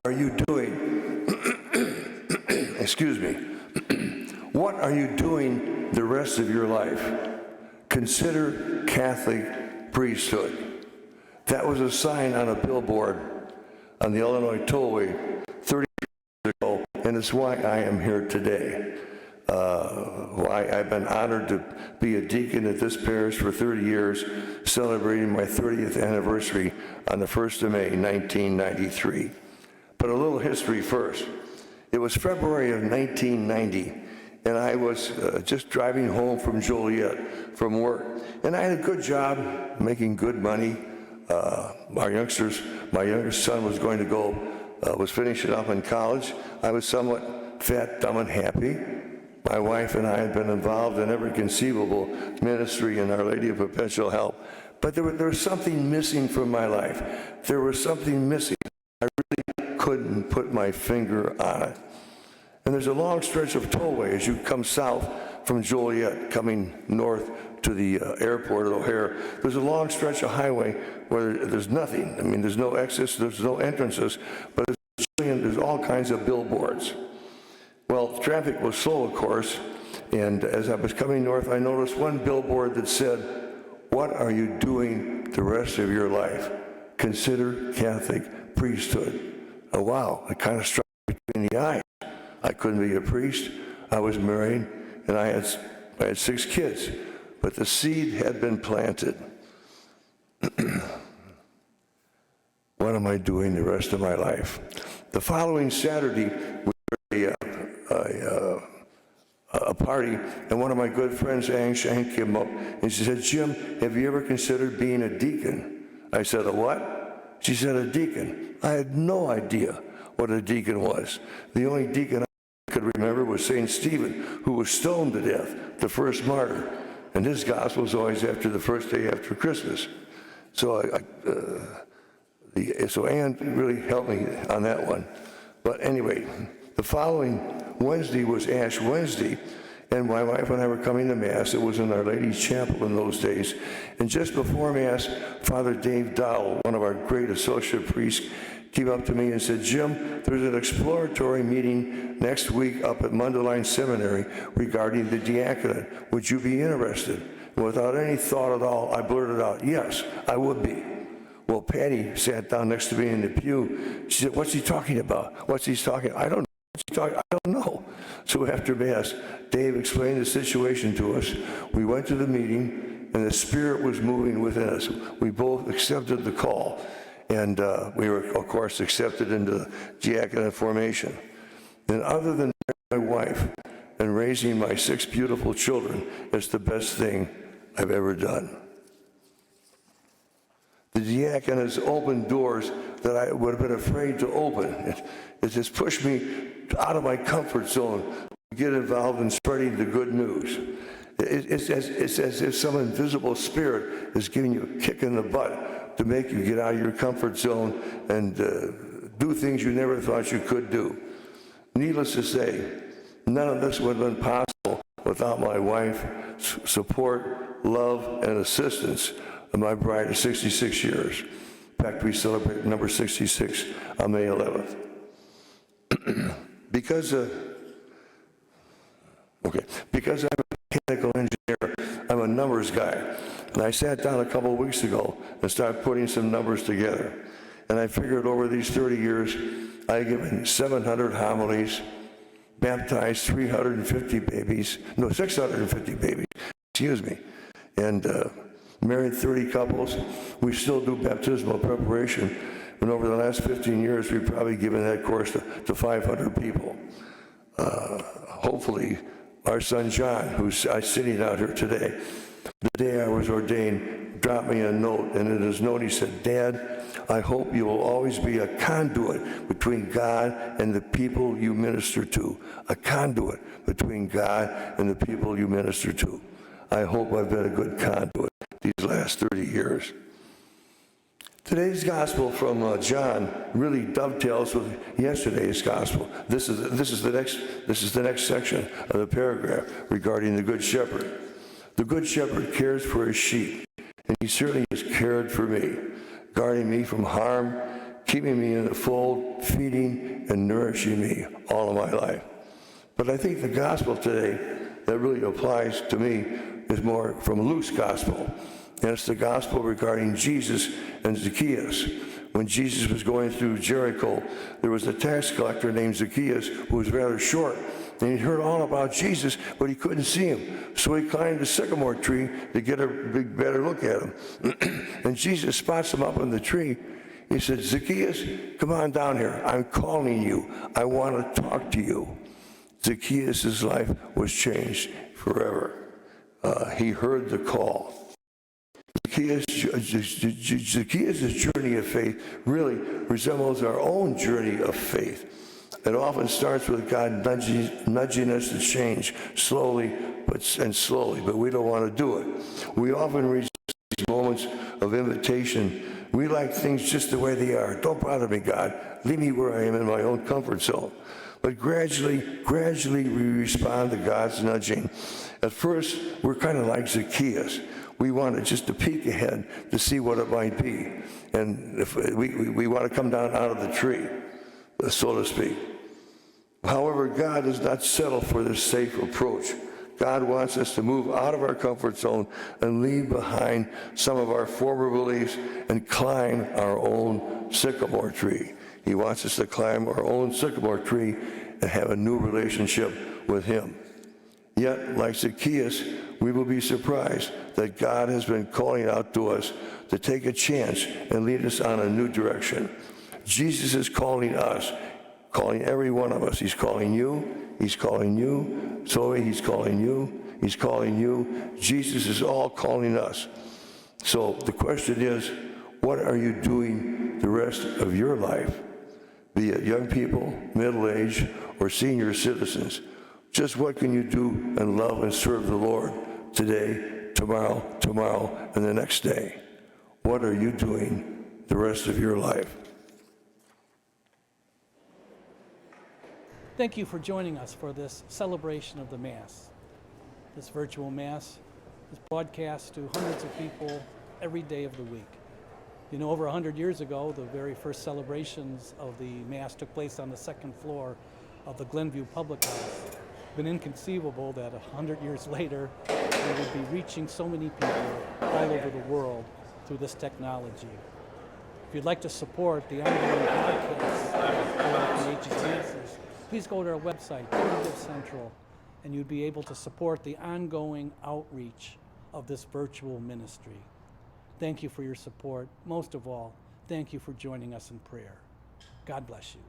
are you doing? Excuse me. What are you doing the rest of your life? Consider Catholic priesthood. That was a sign on a billboard on the Illinois Tollway 30 years ago, and it's why I am here today. Why I've been honored to be a deacon at this parish for 30 years, celebrating my 30th anniversary on the 1st of May, 1993. But a little history first. It was February of 1990, and I was just driving home from Joliet from work. And I had a good job, making good money. My youngest son was going to go, was finishing up in college. I was somewhat fat, dumb, and happy. My wife and I had been involved in every conceivable ministry in Our Lady of Perpetual Help. But there was something missing from my life. There was something missing. I really couldn't put my finger on it. And there's a long stretch of tollway as you come south from Joliet, coming north to the airport at O'Hare. There's a long stretch of highway where there's nothing. I mean, there's no exits, there's no entrances, but there's all kinds of billboards. Well, traffic was slow, of course, and as I was coming north, I noticed one billboard that said, "What are you doing the rest of your life? Consider Catholic priesthood." Oh, wow, it kind of struck me between the eyes. I couldn't be a priest. I was married, and I had 6 kids, but the seed had been planted. What am I doing the rest of my life? The following Saturday, we were a party, and one of my good friends, Ang Shank, came up, and she said, "Jim, have you ever considered being a deacon?" I said, "A what?" She said, "A deacon." I had no idea what a deacon was. The only deacon I could remember was St. Stephen, who was stoned to death, the first martyr, and his gospel was always after the first day after Christmas. So so Ann really helped me on that one. But anyway, the following Wednesday was Ash Wednesday, and my wife and I were coming to Mass. It was in Our Lady's Chapel in those days. And just before Mass, Father Dave Dowell, one of our great associate priests, came up to me and said, "Jim, there's an exploratory meeting next week up at Mundelein Seminary regarding the diaconate. Would you be interested?" And without any thought at all, I blurted out, "Yes, I would be." Well, Patty sat down next to me in the pew. She said, "What's he talking about? What's he talking? I don't know. What's he talking? I don't know." So after Mass, Dave explained the situation to us. We went to the meeting, and the Spirit was moving within us. We both accepted the call, and we were, of course, accepted into the diaconate formation. And other than my wife and raising my 6 beautiful children, it's the best thing I've ever done. The diaconate has opened doors that I would have been afraid to open. It just pushed me out of my comfort zone to get involved in spreading the good news. It's as if some invisible spirit is giving you a kick in the butt to make you get out of your comfort zone and do things you never thought you could do. Needless to say, none of this would have been possible without my wife's support, love, and assistance of my bride of 66 years. In fact, we celebrate number 66 on May 11th. Because I'm a mechanical engineer, I'm a numbers guy. And I sat down a couple of weeks ago and started putting some numbers together. And I figured over these 30 years, I've given 700 homilies, baptized 650 babies, excuse me, and married 30 couples. We still do baptismal preparation. And over the last 15 years, we've probably given that course to 500 people. Hopefully, our son John, who's sitting out here today, the day I was ordained, dropped me a note, and in his note he said, "Dad, I hope you will always be a conduit between God and the people you minister to." A conduit between God and the people you minister to. I hope I've been a good conduit these last 30 years. Today's gospel from John really dovetails with yesterday's gospel. This is the next section of the paragraph regarding the Good Shepherd. The Good Shepherd cares for his sheep, and he certainly has cared for me, guarding me from harm, keeping me in the fold, feeding and nourishing me all of my life. But I think the gospel today that really applies to me is more from Luke's gospel. And it's the gospel regarding Jesus and Zacchaeus. When Jesus was going through Jericho, there was a tax collector named Zacchaeus who was rather short. And he heard all about Jesus, but he couldn't see him. So he climbed a sycamore tree to get a better look at him. And Jesus spots him up in the tree. He said, Zacchaeus, come on down here. I'm calling you. I want to talk to you. Zacchaeus' life was changed forever. He heard the call. Zacchaeus' journey of faith really resembles our own journey of faith. It often starts with God nudging us to change slowly, but we don't want to do it. We often reach these moments of invitation. We like things just the way they are. Don't bother me, God. Leave me where I am in my own comfort zone. But gradually we respond to God's nudging. At first, we're kind of like Zacchaeus. We want just to peek ahead to see what it might be. And if we want to come down out of the tree, so to speak. However, God does not settle for this safe approach. God wants us to move out of our comfort zone and leave behind some of our former beliefs and climb our own sycamore tree. He wants us to climb our own sycamore tree and have a new relationship with Him. Yet, like Zacchaeus, we will be surprised that God has been calling out to us to take a chance and lead us on a new direction. Jesus is calling us, calling every one of us. He's calling you. He's calling you. Zoe, He's calling you. He's calling you. Jesus is all calling us. So the question is, what are you doing the rest of your life? Be it young people, middle-aged, or senior citizens. Just what can you do and love and serve the Lord today, tomorrow, and the next day? What are you doing the rest of your life? Thank you for joining us for this celebration of the Mass. This virtual Mass is broadcast to hundreds of people every day of the week. You know, over 100 years ago, the very first celebrations of the Mass took place on the second floor of the Glenview Public House. It's been inconceivable that 100 years later, we would be reaching so many people all over the world through this technology. If you'd like to support the ongoing podcasts of PH's Masses, please go to our website, Give Central, and you'd be able to support the ongoing outreach of this virtual ministry. Thank you for your support. Most of all, thank you for joining us in prayer. God bless you.